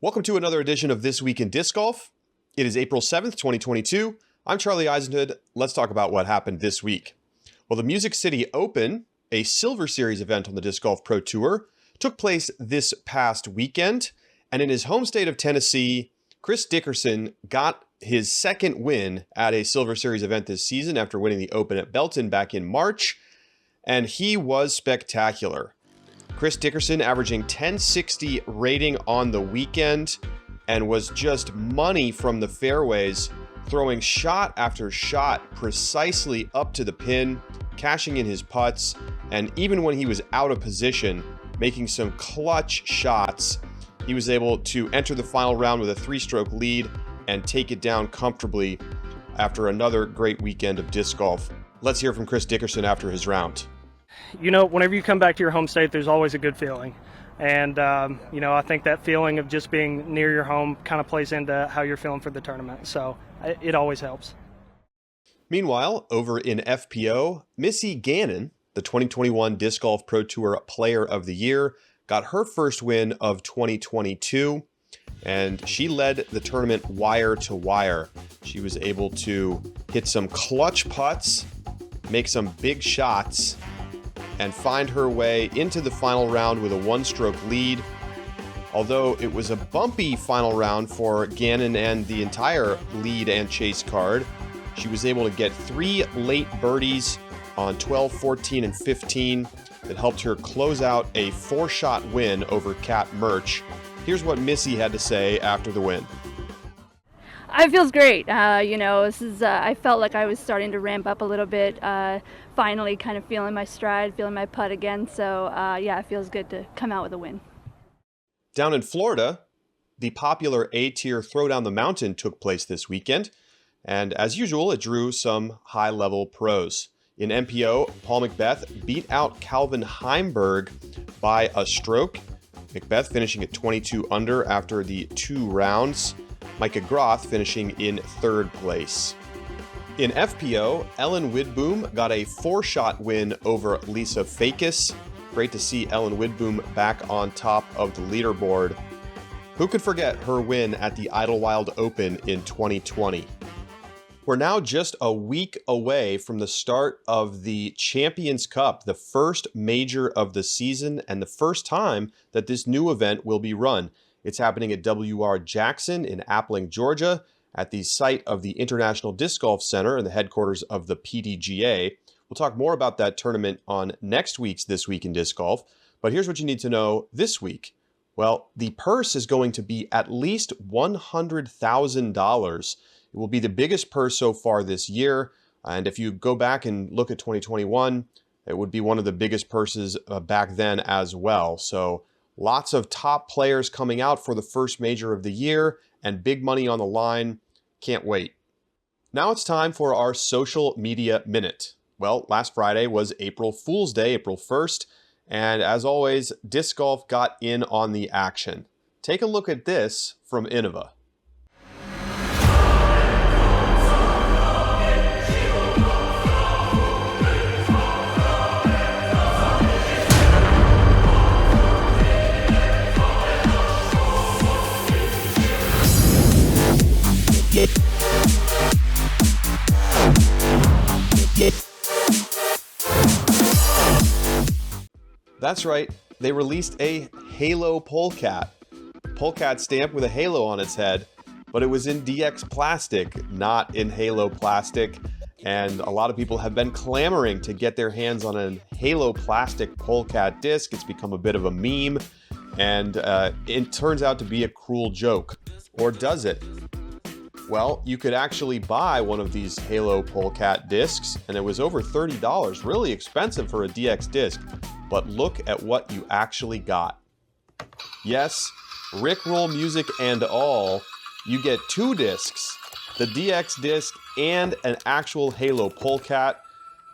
Welcome to another edition of This Week in Disc Golf. It is April 7th, 2022. I'm Charlie Eisenhood. Let's talk about what happened this week. Well, the Music City Open, a Silver Series event on the Disc Golf Pro Tour, took place this past weekend. And in his home state of Tennessee, Chris Dickson got his second win at a Silver Series event this season after winning the Open at Belton back in March. And he was spectacular. Chris Dickson averaging 1060 rating on the weekend and was just money from the fairways, throwing shot after shot precisely up to the pin, cashing in his putts, and even when he was out of position, making some clutch shots. He was able to enter the final round with a 3-stroke lead and take it down comfortably after another great weekend of disc golf. Let's hear from Chris Dickson after his round. You know, whenever you come back to your home state, there's always a good feeling. And, I think that feeling of just being near your home kind of plays into how you're feeling for the tournament. So it always helps. Meanwhile, over in FPO, Missy Gannon, the 2021 Disc Golf Pro Tour Player of the Year, got her first win of 2022. And she led the tournament wire to wire. She was able to hit some clutch putts, make some big shots, and find her way into the final round with a 1-stroke lead. Although it was a bumpy final round for Gannon and the entire lead and chase card, she was able to get 3 late birdies on 12, 14, and 15 that helped her close out a 4-shot win over Kat Murch. Here's what Missy had to say after the win. It feels great. I felt like I was starting to ramp up a little bit, finally kind of feeling my stride, feeling my putt again. So, it feels good to come out with a win. Down in Florida, the popular A-tier Throw Down the Mountain took place this weekend. And as usual, it drew some high-level pros. In MPO, Paul McBeth beat out Calvin Heimberg by a stroke. McBeth finishing at 22 under after the 2 rounds. Micah Groth finishing in 3rd place. In FPO, Ellen Widboom got a 4-shot win over Lisa Fakis. Great to see Ellen Widboom back on top of the leaderboard. Who could forget her win at the Idlewild Open in 2020? We're now just a week away from the start of the Champions Cup, the first major of the season and the first time that this new event will be run. It's happening at WR Jackson in Appling, Georgia, at the site of the International Disc Golf Center and the headquarters of the PDGA. We'll talk more about that tournament on next week's This Week in Disc Golf, but here's what you need to know this week. Well, the purse is going to be at least $100,000. It will be the biggest purse so far this year, and if you go back and look at 2021, it would be one of the biggest purses back then as well. So lots of top players coming out for the first major of the year and big money on the line. Can't wait. Now it's time for our social media minute. Well, last Friday was April Fool's Day, April 1st, and as always, Disc Golf got in on the action. Take a look at this from Innova. That's right, they released a Halo Polecat. Polecat stamp with a halo on its head, but it was in DX plastic, not in Halo plastic. And a lot of people have been clamoring to get their hands on a Halo plastic Polecat disc. It's become a bit of a meme, and it turns out to be a cruel joke. Or does it? Well, you could actually buy one of these Halo Polecat discs, and it was over $30, really expensive for a DX disc. But look at what you actually got. Yes, Rickroll music and all, you get 2 discs, the DX disc and an actual Halo Polecat.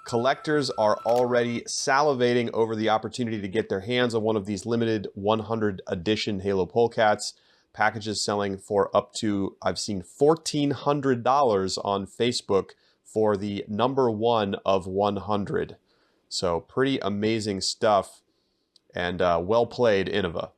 Collectors are already salivating over the opportunity to get their hands on one of these limited 100 edition Halo Polecats. Packages selling for up to, I've seen $1,400 on Facebook for the number 1 of 100. So pretty amazing stuff, and well played, Innova.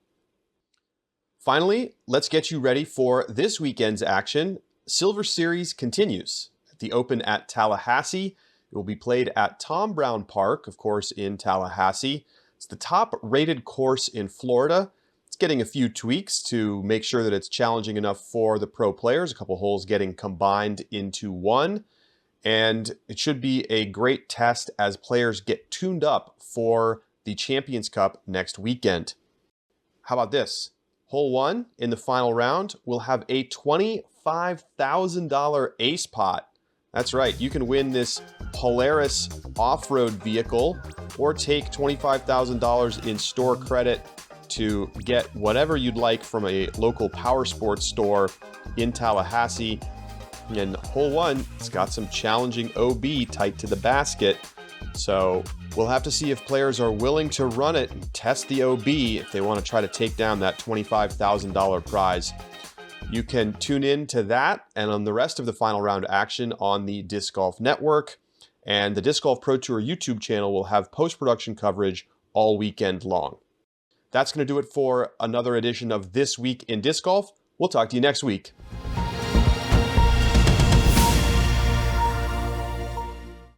Finally, let's get you ready for this weekend's action. Silver Series continues. The Open at Tallahassee. It will be played at Tom Brown Park, of course, in Tallahassee. It's the top-rated course in Florida. It's getting a few tweaks to make sure that it's challenging enough for the pro players. A couple holes getting combined into one. And it should be a great test as players get tuned up for the Champions Cup next weekend. How about this? Hole 1 in the final round will have a $25,000 ace pot. That's right, you can win this Polaris off-road vehicle or take $25,000 in store credit to get whatever you'd like from a local power sports store in Tallahassee. And hole 1, it's got some challenging OB tight to the basket. So we'll have to see if players are willing to run it and test the OB if they want to try to take down that $25,000 prize. You can tune in to that and on the rest of the final round action on the Disc Golf Network. And the Disc Golf Pro Tour YouTube channel will have post-production coverage all weekend long. That's going to do it for another edition of This Week in Disc Golf. We'll talk to you next week.